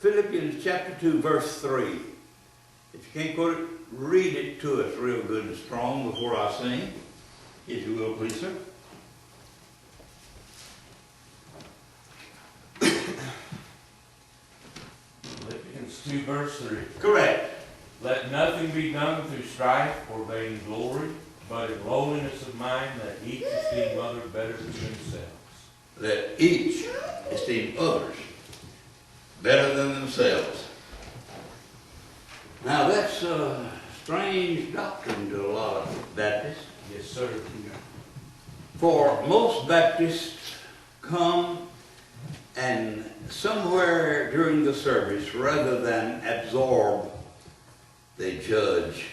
Philippians chapter 2, verse 3. If you can't quote it, read it to us real good and strong before I sing. If you will, please, sir. Philippians 2, verse 3. Correct. Let nothing be done through strife or vain glory, but in lowliness of mind, let each esteem others better than themselves. Let each esteem others better than themselves. Now that's a strange doctrine to a lot of Baptists. Yes, sir. For most Baptists come and somewhere during the service, rather than absorb, they judge.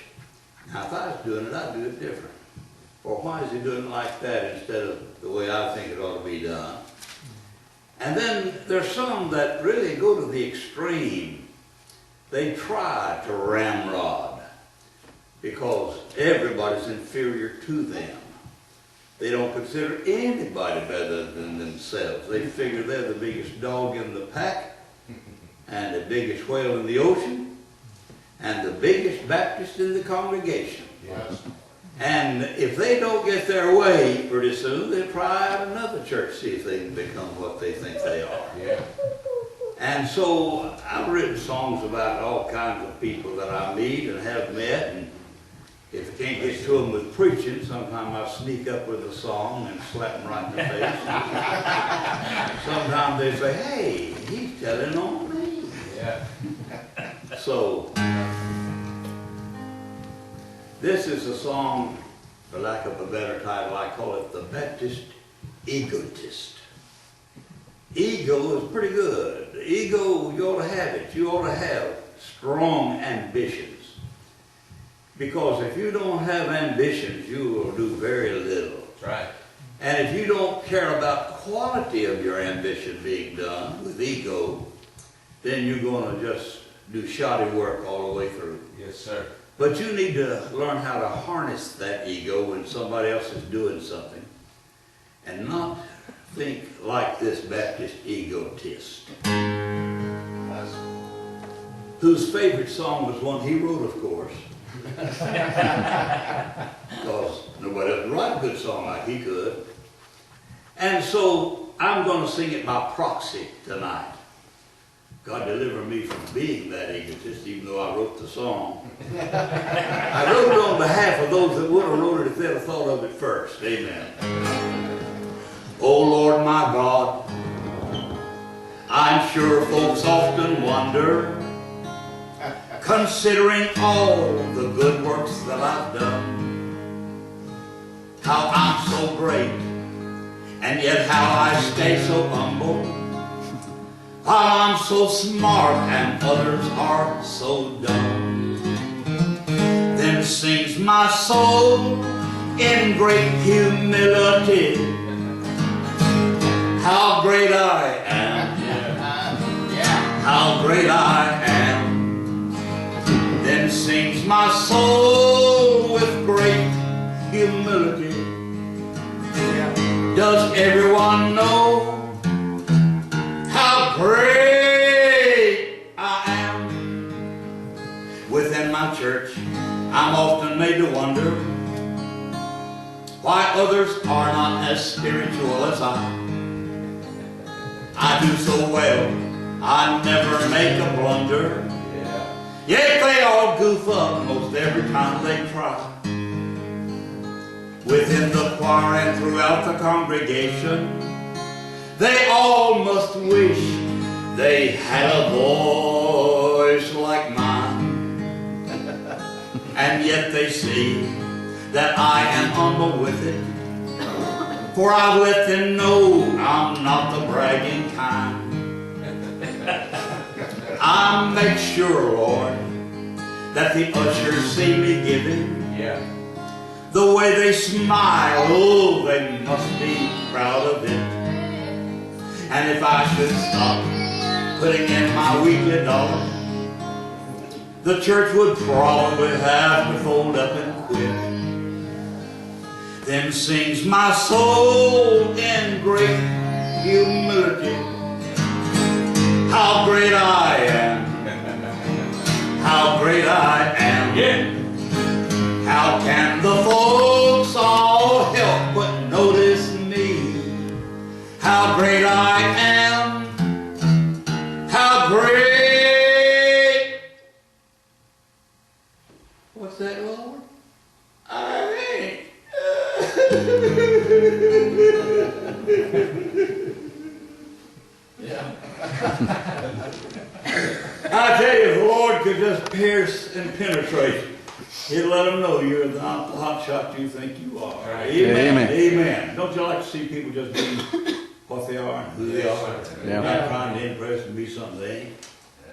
Now if I was doing it, I'd do it different. Or why is he doing it like that instead of the way I think it ought to be done? And then there's some that really go to the extreme. They try to ramrod because everybody's inferior to them. They don't consider anybody better than themselves. They figure they're the biggest dog in the pack and the biggest whale in the ocean and the biggest Baptist in the congregation. Yes. And if they don't get their way pretty soon, they'll try out another church, see if they can become what they think they are. Yeah. And so I've written songs about all kinds of people that I meet and have met, and if I can't get to them with preaching, sometimes I sneak up with a song and slap them right in the face. Sometimes they say, hey, he's telling on me. Yeah. So, this is a song, for lack of a better title, I call it the Baptist Egotist. Ego is pretty good. Ego, you ought to have it. You ought to have strong ambitions. Because if you don't have ambitions, you will do very little. That's right. And if you don't care about the quality of your ambition being done with ego, then you're going to just do shoddy work all the way through. Yes, sir. But you need to learn how to harness that ego when somebody else is doing something and not think like this Baptist egotist, whose favorite song was one he wrote, of course, because nobody else could write a good song like he could. And so I'm going to sing it by proxy tonight. God deliver me from being that egotist, even though I wrote the song. I wrote it on behalf of those that would have wrote it if they'd have thought of it first. Amen. Oh Lord my God, I'm sure folks often wonder, considering all the good works that I've done, how I'm so great, and yet how I stay so humble, how I'm so smart and others are so dumb. Then sings my soul in great humility, how great I am, how great I am. Then sings my soul with great humility. Does everyone know how great I am? Within my church, I'm often made to wonder why others are not as spiritual as I do so well, I never make a blunder. Yet they all goof up most every time they try. Within the choir and throughout the congregation, they all must wish they had a voice like mine. And yet they see that I am humble with it, for I've let them know I'm not the bragging kind. I make sure, Lord, that the ushers see me giving. Yeah. The way they smile, oh, they must be proud of it. And if I should stop putting in my weekly dollar, the church would probably have to fold up and quit. Then sings my soul in great humility, how great I am. how great I am, how great. What's that, Lord? I ain't. Yeah. I tell you, if the Lord could just pierce and penetrate, He'd let them know you're not the hot shot you think you are. Right. Amen. Amen. Amen. Don't you like to see people just being what they are and who they are? Yeah. Not trying to impress and be something they ain't.